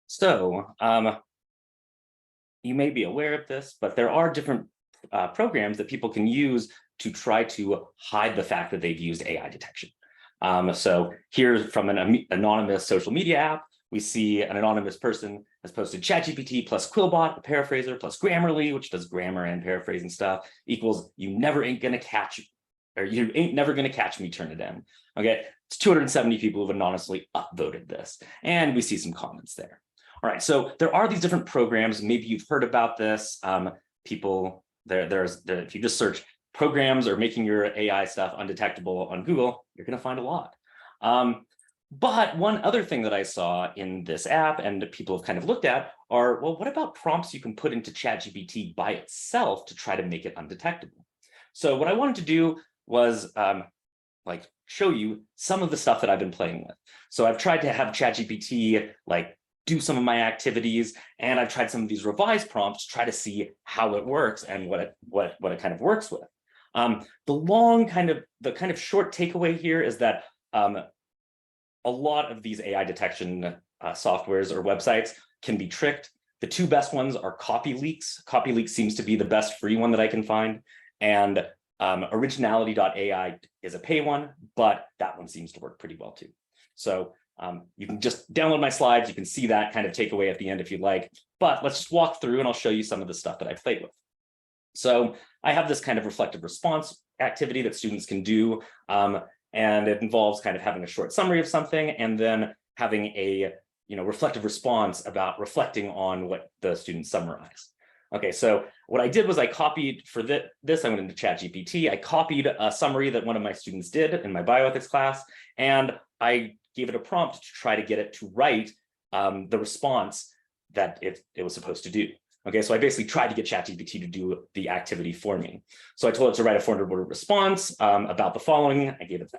So you may be aware of this, but there are different programs that people can use to try to hide the fact that they've used AI detection. So here from an anonymous social media app, we see an anonymous person has posted ChatGPT plus Quillbot, a paraphraser, plus Grammarly, which does grammar and paraphrasing stuff, equals you never ain't gonna catch, or you ain't never gonna catch me, turn it in. Okay, it's 270 people who've anonymously upvoted this, and we see some comments there. All right, so there are these different programs. Maybe you've heard about this. If you just search programs or making your AI stuff undetectable on Google, you're going to find a lot. But one other thing that I saw in this app and people have kind of looked at are, well, what about prompts you can put into ChatGPT by itself to try to make it undetectable? So what I wanted to do was show you some of the stuff that I've been playing with. So I've tried to have ChatGPT do some of my activities, and I've tried some of these revised prompts to try to see how it works and what it kind of works with. The kind of short takeaway here is that a lot of these AI detection softwares or websites can be tricked. The two best ones are Copyleaks. Copyleaks seems to be the best free one that I can find, and Originality.ai is a pay one, but that one seems to work pretty well too. So you can just download my slides. You can see that kind of takeaway at the end if you'd like, but let's just walk through and I'll show you some of the stuff that I've played with. So I have this kind of reflective response activity that students can do, and it involves kind of having a short summary of something and then having a reflective response about reflecting on what the students summarize. Okay, so what I did was I copied for this, I went into ChatGPT, I copied a summary that one of my students did in my bioethics class, and I gave it a prompt to try to get it to write the response that it was supposed to do. Okay, so I basically tried to get ChatGPT to do the activity for me. So I told it to write a 400-word response about the following. I gave it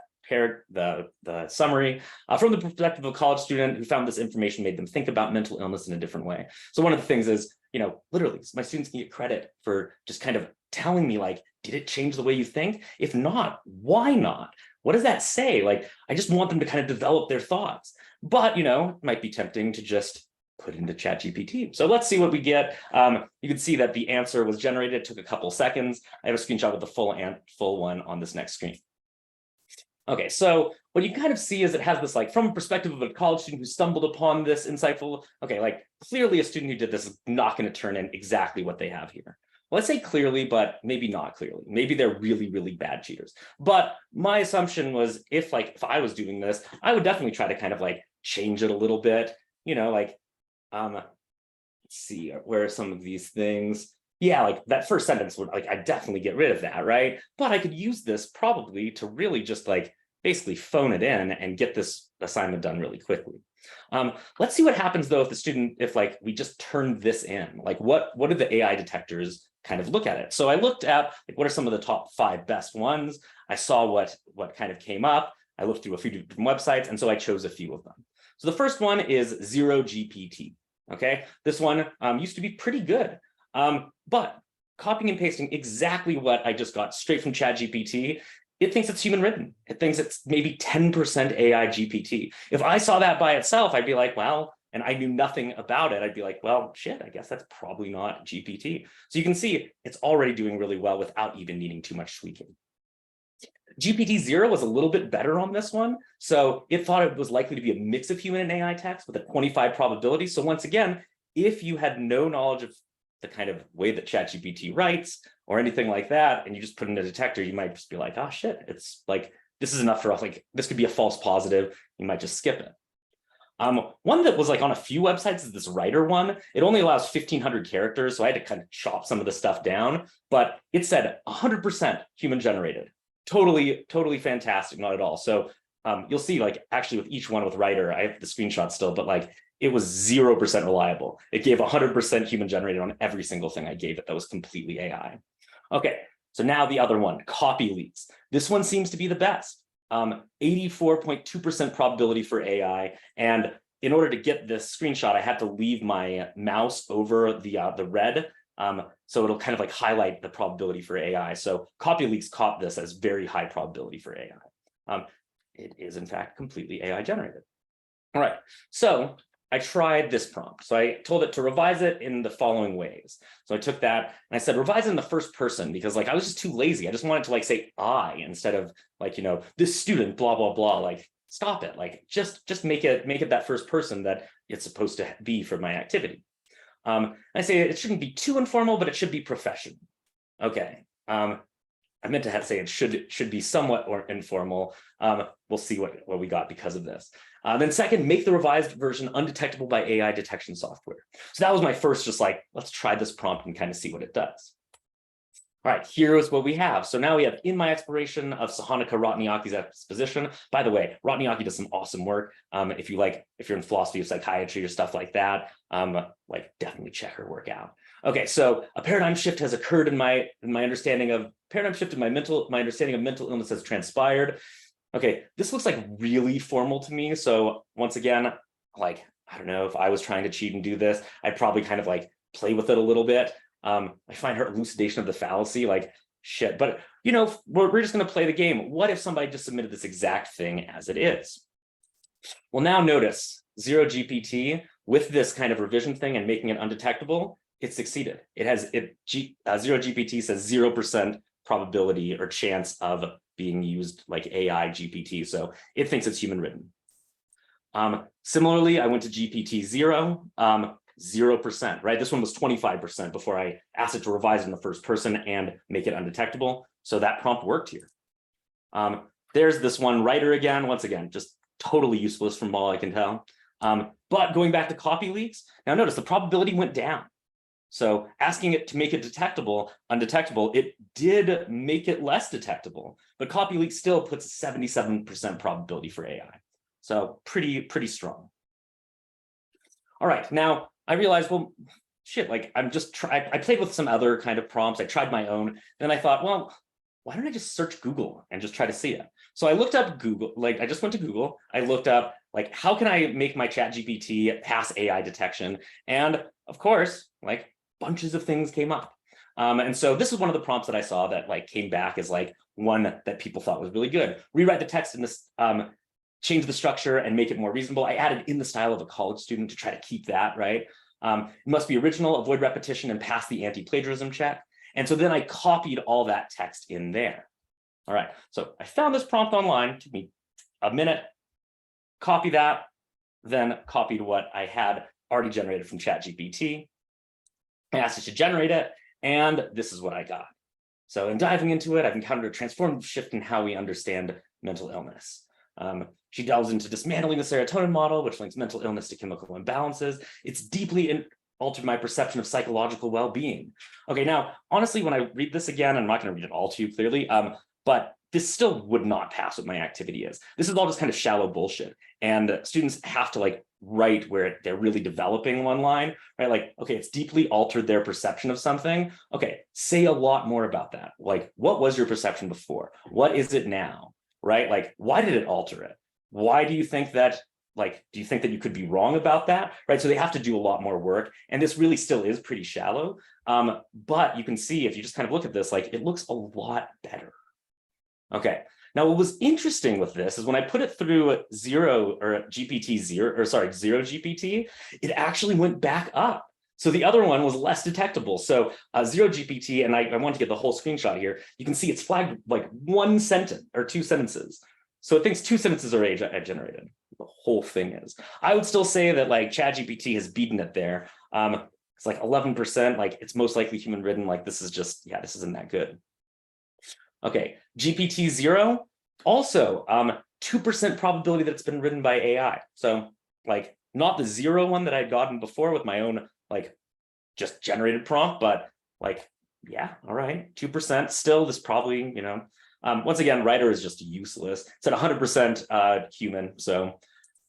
the summary from the perspective of a college student who found this information made them think about mental illness in a different way. So one of the things is, literally, my students can get credit for just kind of telling me, did it change the way you think? If not, why not? What does that say? I just want them to kind of develop their thoughts. But, it might be tempting to just put into ChatGPT. So let's see what we get. You can see that the answer was generated. It took a couple seconds. I have a screenshot of the full one on this next screen. Okay, so what you kind of see is it has this, from a perspective of a college student who stumbled upon this insightful, okay, clearly a student who did this is not going to turn in exactly what they have here. Well, let's say clearly, but maybe not clearly. Maybe they're really, really bad cheaters. But my assumption was if I was doing this, I would definitely try to kind of change it a little bit, let's see, where are some of these things? Yeah, that first sentence would I'd definitely get rid of that, right? But I could use this probably to really just basically phone it in and get this assignment done really quickly. Let's see what happens though if we just turn this in. What do the AI detectors kind of look at it? So I looked at what are some of the top 5 best ones. I saw what kind of came up. I looked through a few different websites, and so I chose a few of them. So the first one is ZeroGPT. Okay, this one used to be pretty good. But copying and pasting exactly what I just got straight from ChatGPT, it thinks it's human written. It thinks it's maybe 10% AI GPT. If I saw that by itself, I'd be like, well, and I knew nothing about it, I'd be like, well, shit, I guess that's probably not GPT. So you can see it's already doing really well without even needing too much tweaking. GPT-0 was a little bit better on this one. So it thought it was likely to be a mix of human and AI text with a 25 probability. So once again, if you had no knowledge of the kind of way that ChatGPT writes or anything like that, and you just put in a detector, you might just be like, oh shit, it's this is enough for us. This could be a false positive. You might just skip it. One that was on a few websites is this writer one. It only allows 1,500 characters, so I had to kind of chop some of the stuff down, but it said 100% human generated. Totally fantastic, not at all. So you'll see actually with each one with writer, I have the screenshot still, but it was 0% reliable. It gave 100% human generated on every single thing I gave it that was completely AI. Okay, so now the other one, Copyleaks. This one seems to be the best. 84.2% probability for AI. And in order to get this screenshot, I had to leave my mouse over the red. So it'll kind of highlight the probability for AI. So Copyleaks caught this as very high probability for AI. It is in fact completely AI generated. All right, so I tried this prompt. So I told it to revise it in the following ways. So I took that and I said, revise it in the first person, because like I was just too lazy. I just wanted to like say I instead of like, this student, blah, blah, blah. Like, stop it. Like, just make it that first person that it's supposed to be for my activity. I say it shouldn't be too informal, but it should be professional. Okay. I meant to say it should be somewhat or informal. We'll see what we got because of this. Then second, make the revised version undetectable by AI detection software. So that was my first, just like, let's try this prompt and kind of see what it does. All right, here's what we have. So now we have in my exploration of Sahanika Rotniaki's exposition. By the way, Rotniaki does some awesome work. If you're in philosophy of psychiatry or stuff like that, definitely check her work out. Okay, so a paradigm shift has occurred in my understanding of my understanding of mental illness has transpired. Okay, this looks like really formal to me. So once again, like, I don't know, if I was trying to cheat and do this, I'd probably kind of like play with it a little bit. I find her elucidation of the fallacy like shit, but we're just going to play the game. What if somebody just submitted this exact thing as it is? Well, now notice Zero GPT with this kind of revision thing and making it undetectable, it succeeded. Zero GPT says 0% probability or chance of being used like AI GPT. So it thinks it's human written. Similarly, I went to GPT-0. 0%, right? This one was 25% before I asked it to revise in the first person and make it undetectable. So that prompt worked here. There's this one writer again, once again, just totally useless from all I can tell. But going back to Copyleaks, now notice the probability went down. So asking it to make it undetectable, it did make it less detectable, but Copyleaks still puts a 77% probability for AI. So pretty strong. All right, now I realized, well, shit, like I played with some other kind of prompts. I tried my own. Then I thought, well, why don't I just search Google and just try to see it? So I looked up Google, like I just went to Google. I looked up, like, how can I make my ChatGPT pass AI detection? And of course, like bunches of things came up. And so this is one of the prompts that I saw that like came back as like one that people thought was really good. Rewrite the text in this, change the structure and make it more reasonable. I added in the style of a college student to try to keep that, right? It must be original, avoid repetition, and pass the anti-plagiarism check. And so then I copied all that text in there. All right, so I found this prompt online. It took me a minute, copy that, then copied what I had already generated from ChatGPT. I asked it to generate it, and this is what I got. So in diving into it, I've encountered a transformative shift in how we understand mental illness. She delves into dismantling the serotonin model, which links mental illness to chemical imbalances. It's deeply altered my perception of psychological well-being. Okay, now, honestly, when I read this again, I'm not going to read it all to you clearly, but this still would not pass what my activity is. This is all just kind of shallow bullshit. And students have to like write where they're really developing one line, right? Like, okay, it's deeply altered their perception of something. Okay, say a lot more about that. Like, what was your perception before? What is it now? Right? Like, why did it alter it? Why do you think that, like, do you think that you could be wrong about that? Right? So they have to do a lot more work. And this really still is pretty shallow. But you can see if you just kind of look at this, like it looks a lot better. Okay. Now, what was interesting with this is when I put it through Zero GPT, it actually went back up. So the other one was less detectable. So Zero GPT, and I want to get the whole screenshot here. You can see it's flagged like one sentence or two sentences. So it thinks two sentences are age generated. The whole thing is. I would still say that like ChatGPT has beaten it there. It's like 11%. Like it's most likely human written. Like this is just, yeah, this isn't that good. Okay, GPT-0 also 2% probability that it's been written by AI. So like not the zero one that I'd gotten before with my own like just generated prompt, but like, yeah, all right, 2%. Still, this probably, you know, once again, writer is just useless. It's at 100% human. So,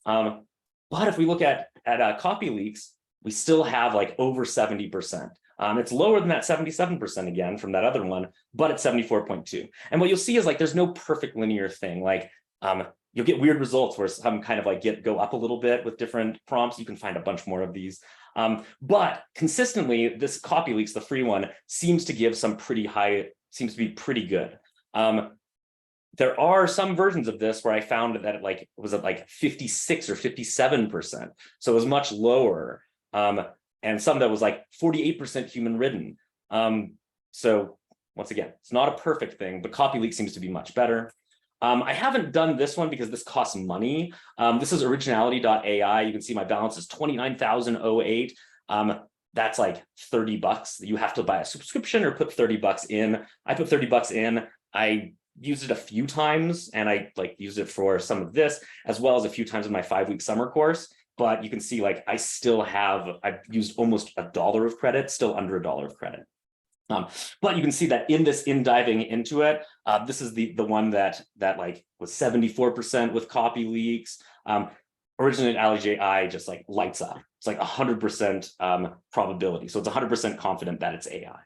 but if we look at Copyleaks, we still have like over 70%. It's lower than that 77% again from that other one, but it's 74.2. And what you'll see is like there's no perfect linear thing. Like you'll get weird results where some kind of like go up a little bit with different prompts. You can find a bunch more of these. But consistently, this Copyleaks, the free one, seems to give some pretty high, seems to be pretty good. There are some versions of this where I found that it was at like 56 or 57%. So it was much lower. And some that was like 48% human written. So once again, it's not a perfect thing, but Copyleaks seems to be much better. I haven't done this one because this costs money. This is Originality.ai. You can see my balance is 29,008. That's like $30. You have to buy a subscription or put $30 in. I put $30 in. I used it a few times, and I used it for some of this, as well as a few times in my 5-week summer course. But you can see I've used almost $1 of credit, still under $1 of credit. But you can see that in diving into it, this is the one that was 74% with Copyleaks. Originality.ai just lights up. It's 100% probability. So it's 100% confident that it's AI.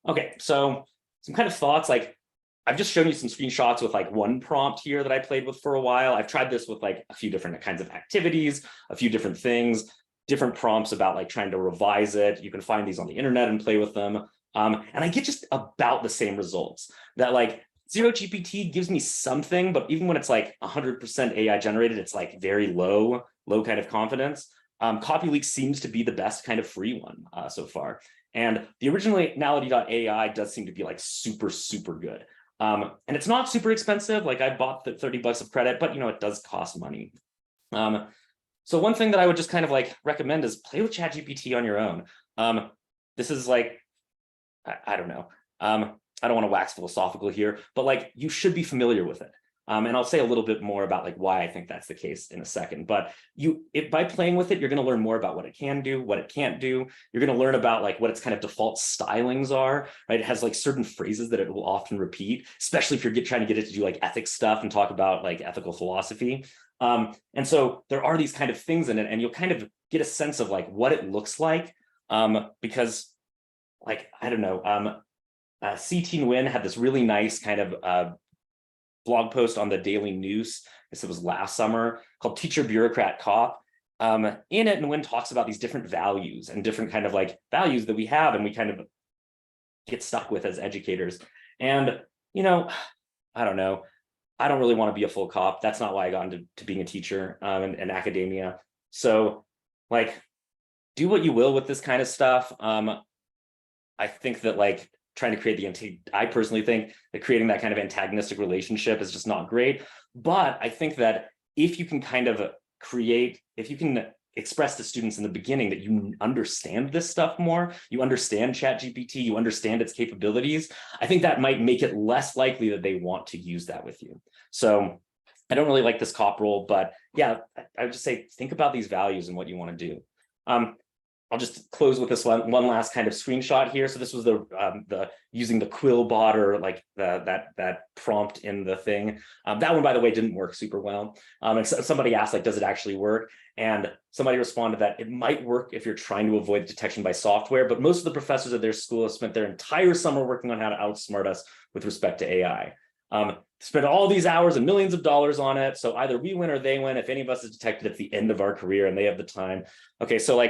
Okay, so some kind of thoughts. I've just shown you some screenshots with one prompt here that I played with for a while. I've tried this with a few different kinds of activities, a few different things, different prompts about trying to revise it. You can find these on the internet and play with them. And I get just about the same results. That Zero GPT gives me something, but even when it's 100% AI generated, it's very low kind of confidence. Copyleaks seems to be the best kind of free one so far. And the Originality.ai does seem to be super, super good. And it's not super expensive. I bought the $30 of credit, but it does cost money. So one thing that I would just kind of recommend is play with ChatGPT on your own. This is I don't know. I don't want to wax philosophical here, but you should be familiar with it. And I'll say a little bit more about why I think that's the case in a second. But by playing with it, you're going to learn more about what it can do, what it can't do. You're going to learn about what its kind of default stylings are, right? It has certain phrases that it will often repeat, especially if you're trying to get it to do ethics stuff and talk about ethical philosophy. And so there are these kind of things in it, and you'll kind of get a sense of what it looks like, because I don't know. C.T. Nguyen had this really nice kind of blog post on the Daily News. I guess it was last summer, called Teacher, Bureaucrat, Cop. In it, Nguyen talks about these different values and different kind of values that we have and we kind of get stuck with as educators. And, I don't know. I don't really want to be a full cop. That's not why I got into being a teacher and academia. So do what you will with this kind of stuff. I think that trying to create I personally think that creating that kind of antagonistic relationship is just not great. But I think that if you can kind of if you can express to students in the beginning that you understand this stuff more, you understand ChatGPT, you understand its capabilities, I think that might make it less likely that they want to use that with you. So I don't really like this cop role, but yeah, I would just say, think about these values and what you want to do. I'll just close with this one last kind of screenshot here. So this was the using the Quill bot or that prompt in the thing. That one, by the way, didn't work super well. And somebody asked, does it actually work? And somebody responded that it might work if you're trying to avoid detection by software, but most of the professors at their school have spent their entire summer working on how to outsmart us with respect to AI. Spent all these hours and millions of dollars on it. So either we win or they win. If any of us is detected at the end of our career and they have the time. Okay, so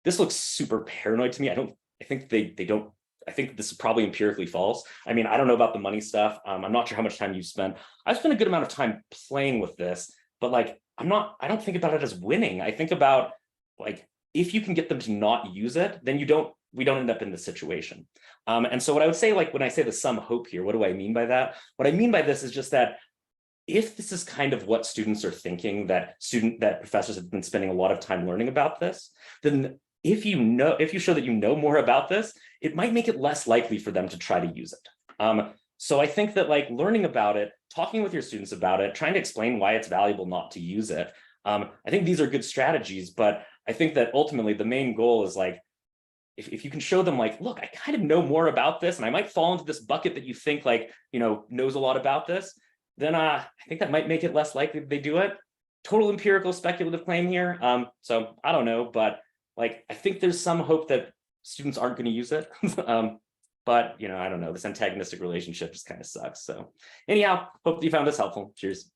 this looks super paranoid to me. I think this is probably empirically false. I mean, I don't know about the money stuff. I'm not sure how much time you've spent. I've spent a good amount of time playing with this, but I don't think about it as winning. I think about if you can get them to not use it, then we don't end up in this situation. And so what I would say, when I say the some hope here, what do I mean by that? What I mean by this is just that if this is kind of what students are thinking, that professors have been spending a lot of time learning about this, then if you show that you know more about this, it might make it less likely for them to try to use it. So I think that learning about it, talking with your students about it, trying to explain why it's valuable not to use it. I think these are good strategies, but I think that ultimately the main goal is if you can show them look, I kind of know more about this and I might fall into this bucket that you think knows a lot about this, then I think that might make it less likely that they do it. Total empirical speculative claim here. So I don't know, but I think there's some hope that students aren't going to use it. But I don't know, this antagonistic relationship just kind of sucks. So anyhow, hope you found this helpful. Cheers.